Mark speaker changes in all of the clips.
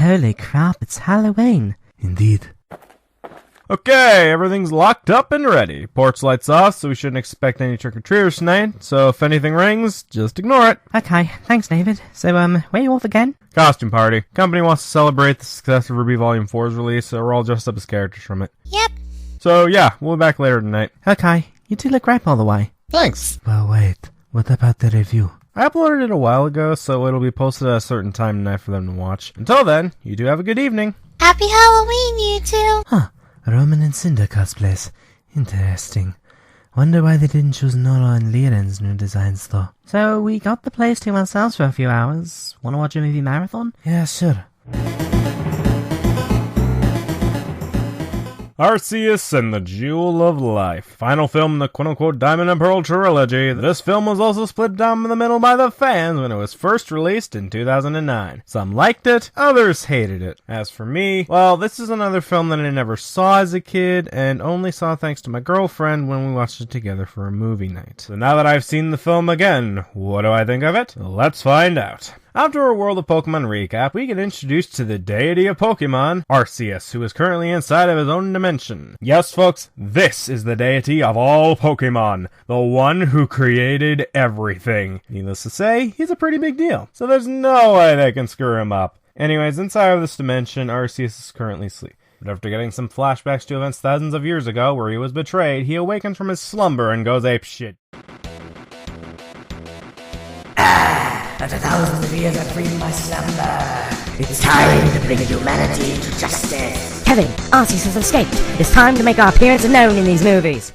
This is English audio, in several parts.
Speaker 1: Holy crap, it's Halloween.
Speaker 2: Indeed.
Speaker 3: Okay, everything's locked up and ready. Porch lights off, so we shouldn't expect any trick-or-treaters tonight, so if anything rings, just ignore it.
Speaker 1: Okay, thanks David. So, where you off again?
Speaker 3: Costume party. Company wants to celebrate the success of Ruby Volume 4's release, so we're all dressed up as characters from it.
Speaker 4: Yep.
Speaker 3: So yeah, we'll be back later tonight.
Speaker 1: Okay, you two look great by the way.
Speaker 4: Thanks.
Speaker 2: Well, wait. What about the review?
Speaker 3: I uploaded it a while ago, so it'll be posted at a certain time tonight for them to watch. Until then, you do have a good evening.
Speaker 4: Happy Halloween, you two.
Speaker 2: Huh. Roman and Cinder cosplays. Interesting. Wonder why they didn't choose Nora and Liren's new designs, though.
Speaker 1: So, we got the place to ourselves for a few hours. Wanna watch a movie marathon?
Speaker 2: Yeah, sure.
Speaker 3: Arceus and the Jewel of Life. Final film in the quote-unquote Diamond and Pearl trilogy. This film was also split down the middle by the fans when it was first released in 2009. Some liked it, others hated it. As for me, well, this is another film that I never saw as a kid, and only saw thanks to my girlfriend when we watched it together for a movie night. So now that I've seen the film again, what do I think of it? Let's find out. After a World of Pokemon recap, we get introduced to the deity of Pokemon, Arceus, who is currently inside of his own dimension. Yes, folks, this is the deity of all Pokemon, the one who created everything. Needless to say, he's a pretty big deal, so there's no way they can screw him up. Anyways, inside of this dimension, Arceus is currently asleep. But after getting some flashbacks to events thousands of years ago where he was betrayed, he awakens from his slumber and goes apeshit.
Speaker 5: After thousands of years I've freed my slumber. It's time to bring humanity to justice. Kevin, Arceus has escaped. It's time to make our appearance known in these movies.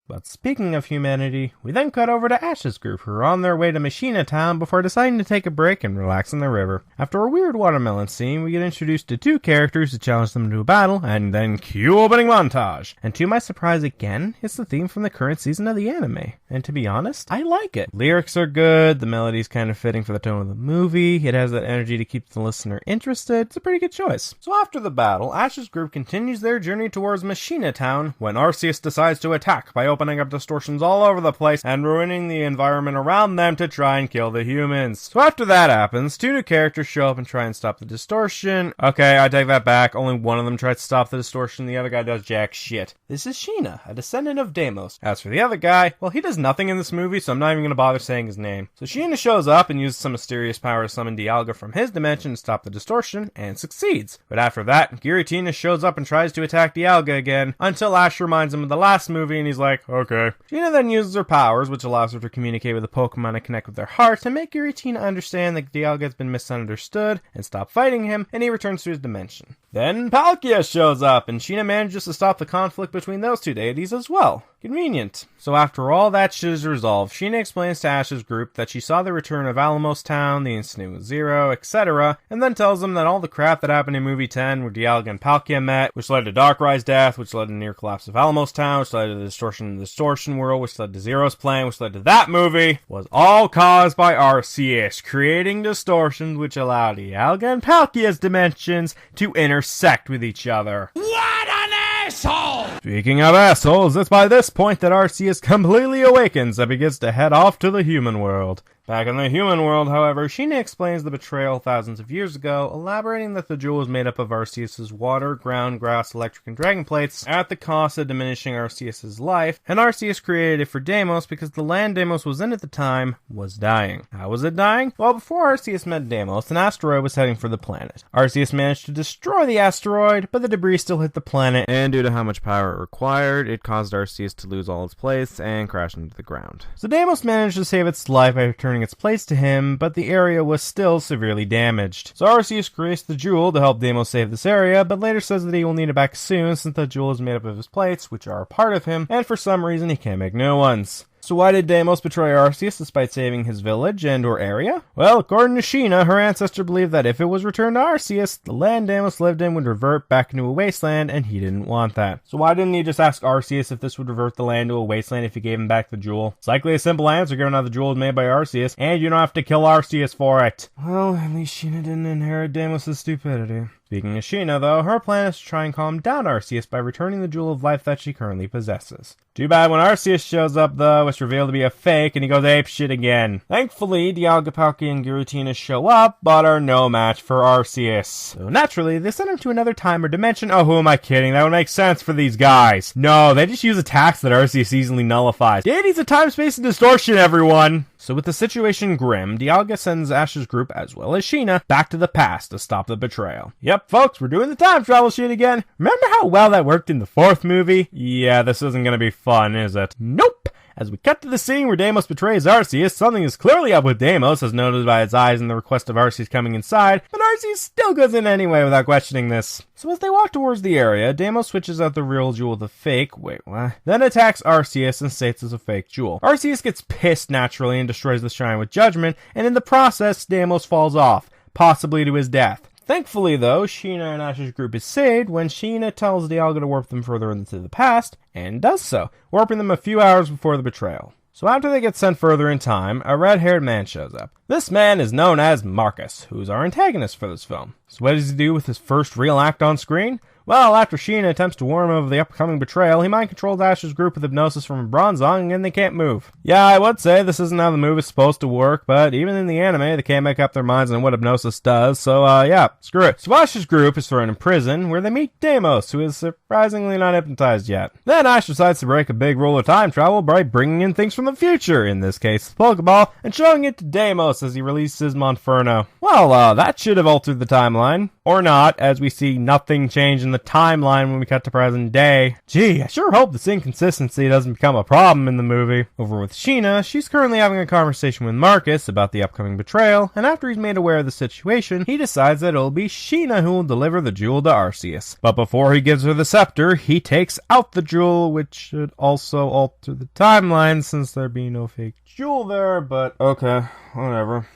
Speaker 3: But speaking of humanity, we then cut over to Ash's group, who are on their way to Machina Town before deciding to take a break and relax in the river. After a weird watermelon scene, we get introduced to two characters to challenge them to a battle, and then cue opening montage. And to my surprise again, it's the theme from the current season of the anime. And to be honest, I like it. Lyrics are good, the melody's kind of fitting for the tone of the movie, it has that energy to keep the listener interested, it's a pretty good choice. So after the battle, Ash's group continues their journey towards Machina Town when Arceus decides to attack by opening up distortions all over the place and ruining the environment around them to try and kill the humans. So after that happens, two new characters show up and try and stop the distortion. Okay, I take that back, only one of them tries to stop the distortion, the other guy does jack shit. This is Sheena, a descendant of Deimos. As for the other guy, well, he does nothing in this movie, so I'm not even going to bother saying his name. So Sheena shows up and uses some mysterious power to summon Dialga from his dimension to stop the distortion, and succeeds. But after that, Giratina shows up and tries to attack Dialga again, until Ash reminds him of the last movie and he's like, okay. Sheena then uses her powers, which allows her to communicate with the Pokemon and connect with their heart, to make Giratina understand that Dialga has been misunderstood and stop fighting him, and he returns to his dimension. Then Palkia shows up, and Sheena manages to stop the conflict between those two deities as well. Convenient. So after all that shit is resolved, Sheena explains to Ash's group that she saw the return of Alamos Town, the incident with Zero, etc., and then tells them that all the crap that happened in movie 10 where Dialga and Palkia met, which led to Darkrai's death, which led to the near collapse of Alamos Town, which led to the distortion in the distortion world, which led to Zero's plan, which led to that movie, was all caused by Arceus, creating distortions which allowed Dialga and Palkia's dimensions to intersect with each other.
Speaker 6: What an asshole!
Speaker 3: Speaking of assholes, it's by this point that Arceus completely awakens and begins to head off to the human world. Back in the human world, however, Sheena explains the betrayal thousands of years ago, elaborating that the jewel is made up of Arceus' water, ground, grass, electric, and dragon plates, at the cost of diminishing Arceus' life, and Arceus created it for Deimos because the land Deimos was in at the time was dying. How was it dying? Well, before Arceus met Deimos, an asteroid was heading for the planet. Arceus managed to destroy the asteroid, but the debris still hit the planet, and due to how much power it required, it caused Arceus to lose all its plates and crash into the ground. So Deimos managed to save its life by returning its place to him, but the area was still severely damaged. So Arceus creates the jewel to help Deimos save this area, but later says that he will need it back soon since the jewel is made up of his plates, which are a part of him, and for some reason he can't make new ones. So why did Deimos betray Arceus despite saving his village and or area? Well, according to Sheena, her ancestor believed that if it was returned to Arceus, the land Deimos lived in would revert back into a wasteland, and he didn't want that. So why didn't he just ask Arceus if this would revert the land to a wasteland if he gave him back the jewel? It's likely a simple answer given how the jewel is made by Arceus, and you don't have to kill Arceus for it. Well, at least Sheena didn't inherit Deimos' stupidity. Speaking of Sheena, though, her plan is to try and calm down Arceus by returning the Jewel of Life that she currently possesses. Too bad when Arceus shows up, though, it's revealed to be a fake, and he goes apeshit again. Thankfully, Dialga, Palkia, and Giratina show up, but are no match for Arceus. So naturally, they send him to another time or dimension. Oh, who am I kidding? That would make sense for these guys. No, they just use attacks that Arceus easily nullifies. Deity's a time, space, and distortion, everyone! So with the situation grim, Dialga sends Ash's group, as well as Sheena, back to the past to stop the betrayal. Yep, folks, we're doing the time travel shit again. Remember how well that worked in the 4th movie? Yeah, this isn't gonna be fun, is it? Nope! As we cut to the scene where Deimos betrays Arceus, something is clearly up with Deimos, as noted by his eyes and the request of Arceus coming inside, but Arceus still goes in anyway without questioning this. So as they walk towards the area, Deimos switches out the real jewel with a fake, wait, what? Then attacks Arceus and states it's a fake jewel. Arceus gets pissed naturally and destroys the shrine with judgment, and in the process, Deimos falls off, possibly to his death. Thankfully, though, Sheena and Ash's group is saved when Sheena tells Dialga to warp them further into the past, and does so, warping them a few hours before the betrayal. So after they get sent further in time, a red-haired man shows up. This man is known as Marcus, who's our antagonist for this film. So what does he do with his first real act on screen? Well, after Sheena attempts to warn him of the upcoming betrayal, he mind controls Ash's group with hypnosis from a bronzong, and they can't move. Yeah, I would say this isn't how the movie's supposed to work, but even in the anime, they can't make up their minds on what hypnosis does, so yeah, screw it. So Ash's group is thrown in prison, where they meet Deimos, who is surprisingly not hypnotized yet. Then Ash decides to break a big rule of time travel by bringing in things from the future, in this case the Pokeball, and showing it to Deimos as he releases Monferno. Well, that should have altered the timeline. Or not, as we see nothing change in the timeline when we cut to present day. Gee, I sure hope this inconsistency doesn't become a problem in the movie. Over with Sheena, she's currently having a conversation with Marcus about the upcoming betrayal, and after he's made aware of the situation, he decides that it'll be Sheena who will deliver the jewel to Arceus. But before he gives her the scepter, he takes out the jewel, which should also alter the timeline since there'd be no fake jewel there, but okay, whatever.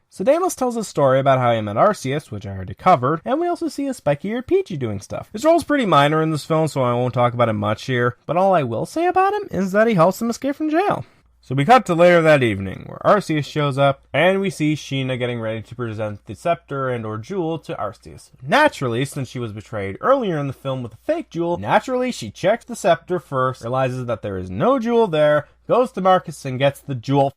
Speaker 3: So Deimos tells a story about how he met Arceus, which I already covered, and we also see a spiky-eared Peachy doing stuff. His role's pretty minor in this film, so I won't talk about it much here, but all I will say about him is that he helps him escape from jail. So we cut to later that evening, where Arceus shows up, and we see Sheena getting ready to present the scepter and or jewel to Arceus. Naturally, since she was betrayed earlier in the film with a fake jewel, naturally she checks the scepter first, realizes that there is no jewel there, goes to Marcus and gets the jewel.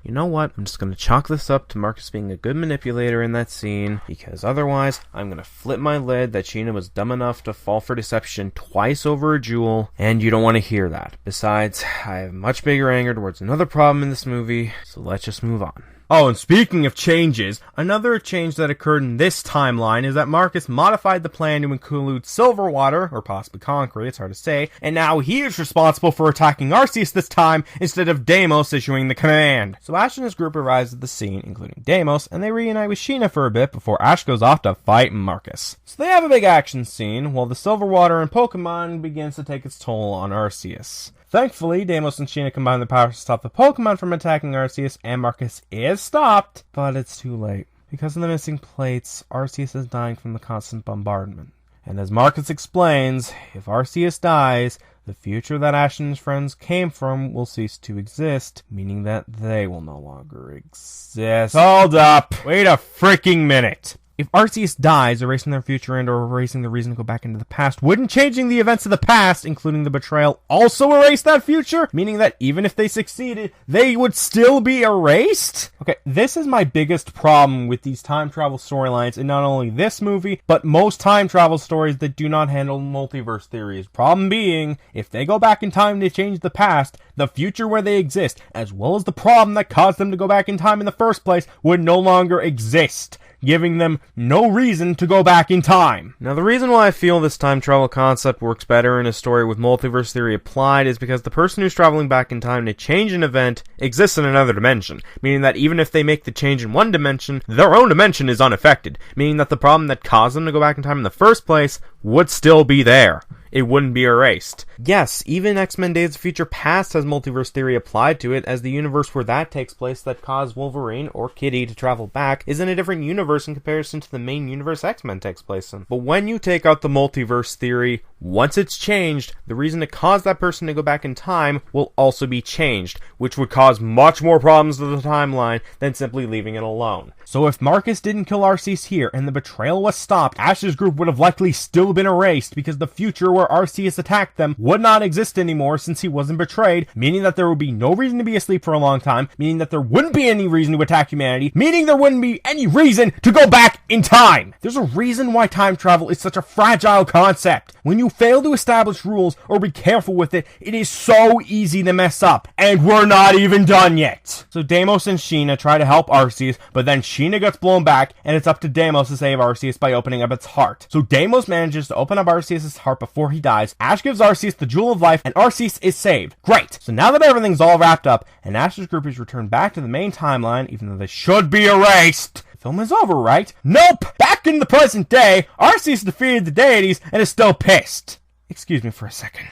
Speaker 3: You know what? I'm just going to chalk this up to Marcus being a good manipulator in that scene, because otherwise, I'm going to flip my lid that Sheena was dumb enough to fall for deception twice over a jewel, and you don't want to hear that. Besides, I have much bigger anger towards another problem in this movie, so let's just move on. Oh, and speaking of changes, another change that occurred in this timeline is that Marcus modified the plan to include silver water, or possibly concrete, it's hard to say, and now he is responsible for attacking Arceus this time instead of Deimos issuing the command. So Ash and his group arrives at the scene, including Deimos, and they reunite with Sheena for a bit before Ash goes off to fight Marcus. So they have a big action scene, while the silver water and Pokemon begins to take its toll on Arceus. Thankfully, Deimos and Sheena combine their powers to stop the Pokemon from attacking Arceus, and Marcus is stopped, but it's too late. Because of the missing plates, Arceus is dying from the constant bombardment. And as Marcus explains, if Arceus dies, the future that Ash and his friends came from will cease to exist, meaning that they will no longer exist. Hold up! Wait a freaking minute! If Arceus dies, erasing their future and or erasing the reason to go back into the past, wouldn't changing the events of the past, including the betrayal, also erase that future? Meaning that even if they succeeded, they would still be erased? Okay, this is my biggest problem with these time travel storylines in not only this movie, but most time travel stories that do not handle multiverse theories. Problem being, if they go back in time to change the past, the future where they exist, as well as the problem that caused them to go back in time in the first place, would no longer exist, giving them no reason to go back in time. Now, the reason why I feel this time travel concept works better in a story with multiverse theory applied is because the person who's traveling back in time to change an event exists in another dimension, meaning that even if they make the change in one dimension, their own dimension is unaffected, meaning that the problem that caused them to go back in time in the first place would still be there. It wouldn't be erased. Yes, even X-Men Days of Future Past has multiverse theory applied to it, as the universe where that takes place that caused Wolverine, or Kitty, to travel back is in a different universe in comparison to the main universe X-Men takes place in. But when you take out the multiverse theory, once it's changed, the reason to cause that person to go back in time will also be changed, which would cause much more problems to the timeline than simply leaving it alone. So if Marcus didn't kill Arceus here and the betrayal was stopped, Ash's group would have likely still been erased because the future where Arceus attacked them would not exist anymore since he wasn't betrayed, meaning that there would be no reason to be asleep for a long time, meaning that there wouldn't be any reason to attack humanity, meaning there wouldn't be any reason to go back in time. There's a reason why time travel is such a fragile concept. When you fail to establish rules or be careful with it, it is so easy to mess up. And we're not even done yet. So Deimos and Sheena try to help Arceus, but then Sheena gets blown back, and it's up to Deimos to save Arceus by opening up its heart. So Deimos manages to open up Arceus' heart before he dies. Ash gives Arceus the Jewel of Life, and Arceus is saved. Great! So now that everything's all wrapped up, and Ash's group is returned back to the main timeline, even though they should be erased, the film is over, right? Nope! Back in the present day, Arceus defeated the deities and is still pissed. Excuse me for a second.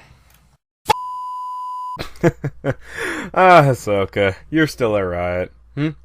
Speaker 3: Ahsoka, you're still a riot.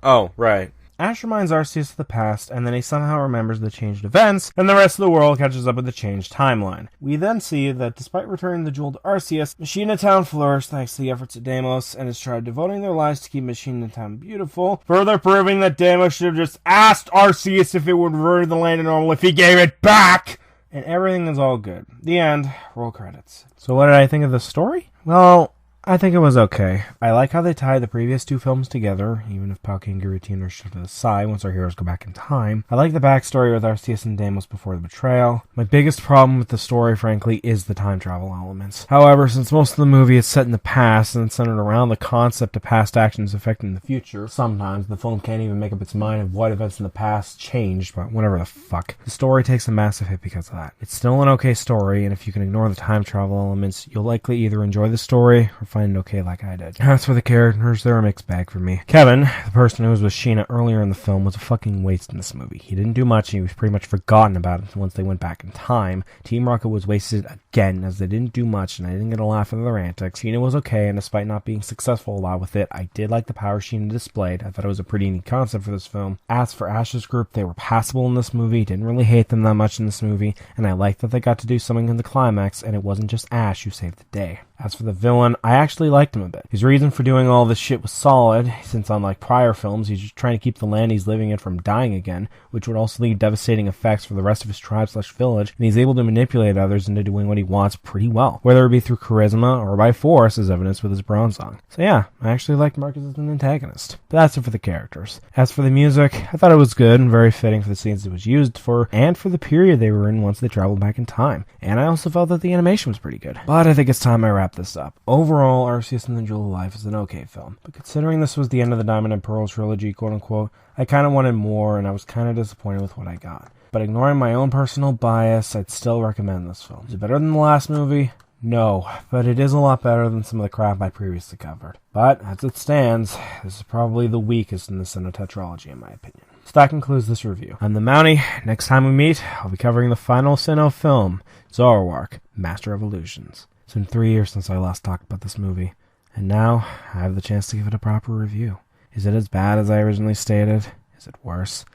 Speaker 3: Oh, right. Ash reminds Arceus of the past, and then he somehow remembers the changed events, and the rest of the world catches up with the changed timeline. We then see that despite returning the jewel to Arceus, Machina Town flourished thanks to the efforts of Deimos, and has tried devoting their lives to keep Machina Town beautiful, further proving that Deimos should have just asked Arceus if it would revert to the land of normal if he gave it back! And everything is all good. The end. Roll credits. So what did I think of the story? Well, I think it was okay. I like how they tied the previous two films together, even if Palkia and Giratina are shoved to the side once our heroes go back in time. I like the backstory with Arceus and Deimos before the betrayal. My biggest problem with the story, frankly, is the time travel elements. However, since most of the movie is set in the past and centered around the concept of past actions affecting the future, sometimes the film can't even make up its mind of what events in the past changed, but whatever the fuck. The story takes a massive hit because of that. It's still an okay story, and if you can ignore the time travel elements, you'll likely either enjoy the story or find it okay like I did. As for the characters, they're a mixed bag for me. Kevin, the person who was with Sheena earlier in the film, was a fucking waste in this movie. He didn't do much, and he was pretty much forgotten about it once they went back in time. Team Rocket was wasted again, as they didn't do much, and I didn't get a laugh at their antics. Sheena was okay, and despite not being successful a lot with it, I did like the power Sheena displayed. I thought it was a pretty neat concept for this film. As for Ash's group, they were passable in this movie, didn't really hate them that much in this movie, and I liked that they got to do something in the climax, and it wasn't just Ash who saved the day. As for the villain, I actually liked him a bit. His reason for doing all this shit was solid, since unlike prior films, he's just trying to keep the land he's living in from dying again, which would also leave devastating effects for the rest of his tribe/village, and he's able to manipulate others into doing what he wants pretty well, whether it be through charisma or by force, as evidenced with his Bronze Song. So yeah, I actually liked Marcus as an antagonist. But that's it for the characters. As for the music, I thought it was good and very fitting for the scenes it was used for, and for the period they were in once they traveled back in time. And I also felt that the animation was pretty good. But I think it's time I wrap this up. Overall, Arceus and the Jewel of Life is an okay film, but considering this was the end of the Diamond and Pearl trilogy, quote-unquote, I kind of wanted more, and I was kind of disappointed with what I got. But ignoring my own personal bias, I'd still recommend this film. Is it better than the last movie? No, but it is a lot better than some of the crap I previously covered. But, as it stands, this is probably the weakest in the SNES tetralogy, in my opinion. So that concludes this review. I'm the Mounty. Next time we meet, I'll be covering the final SNES film, Zoroark, Master of Illusions. It's been 3 years since I last talked about this movie, and now I have the chance to give it a proper review. Is it as bad as I originally stated? Is it worse?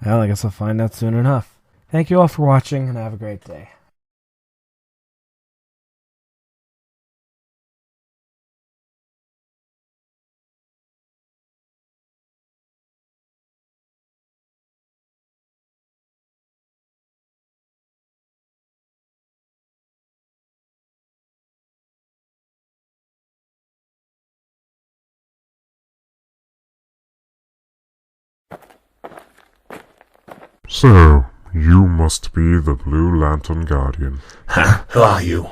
Speaker 3: Well, I guess I'll find out soon enough. Thank you all for watching, and have a great day.
Speaker 7: So, you must be the Blue Lantern Guardian.
Speaker 8: Ha, who are you?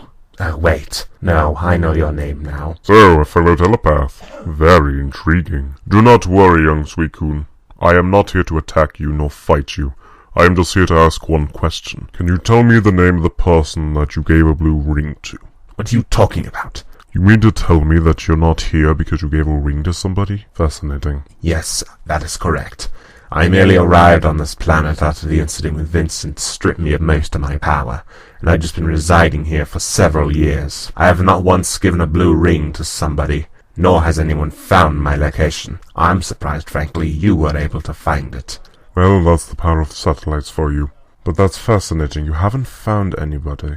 Speaker 8: Wait. No, I know your name now.
Speaker 7: So, a fellow telepath. Very intriguing. Do not worry, young Suicune. I am not here to attack you nor fight you. I am just here to ask one question. Can you tell me the name of the person that you gave a blue ring to?
Speaker 8: What are you talking about?
Speaker 7: You mean to tell me that you're not here because you gave a ring to somebody? Fascinating.
Speaker 8: Yes, that is correct. I merely arrived on this planet after the incident with Vincent stripped me of most of my power, and I've just been residing here for several years. I have not once given a blue ring to somebody, nor has anyone found my location. I'm surprised, frankly, you were able to find it.
Speaker 7: Well, that's the power of the satellites for you. But that's fascinating. You haven't found anybody.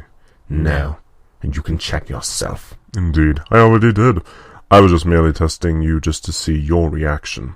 Speaker 8: No, and you can check yourself.
Speaker 7: Indeed, I already did. I was just merely testing you just to see your reaction.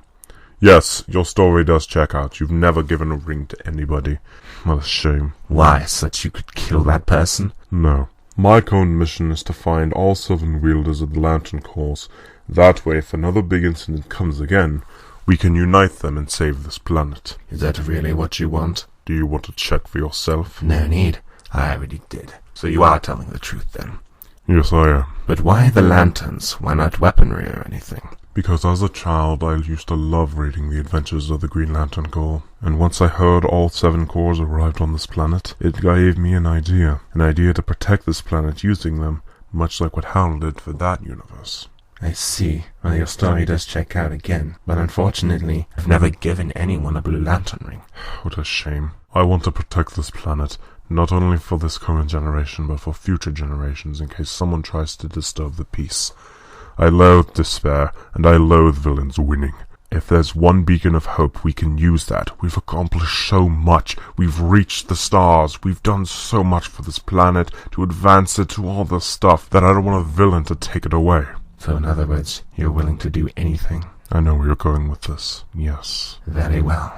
Speaker 7: Yes, your story does check out. You've never given a ring to anybody. What a shame.
Speaker 8: Why, so that you could kill that person?
Speaker 7: No. My current mission is to find all 7 wielders of the Lantern Corps. That way, if another big incident comes again, we can unite them and save this planet.
Speaker 8: Is that really what you want?
Speaker 7: Do you want to check for yourself?
Speaker 8: No need. I already did. So you are telling the truth, then?
Speaker 7: Yes, I am.
Speaker 8: But why the lanterns? Why not weaponry or anything?
Speaker 7: Because as a child, I used to love reading the adventures of the Green Lantern Corps. And once I heard all 7 corps arrived on this planet, it gave me an idea to protect this planet using them, much like what Hal did for that universe.
Speaker 8: I see. Well, your story does check out again, but unfortunately, I've never given anyone a blue lantern ring.
Speaker 7: What a shame. I want to protect this planet, not only for this current generation, but for future generations in case someone tries to disturb the peace. I loathe despair, and I loathe villains winning. If there's one beacon of hope, we can use that. We've accomplished so much. We've reached the stars. We've done so much for this planet to advance it to all this stuff that I don't want a villain to take it away.
Speaker 8: So in other words, you're willing to do anything?
Speaker 7: I know where you're going with this. Yes.
Speaker 8: Very well.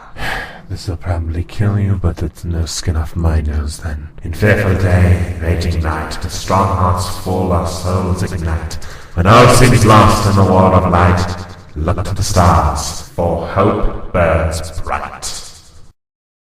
Speaker 8: This'll probably kill you, but it's no skin off my nose then. In fearful day, raging night, the strong hearts full, our souls ignite. When all seems lost in the wall of light, look to the stars, for hope burns bright.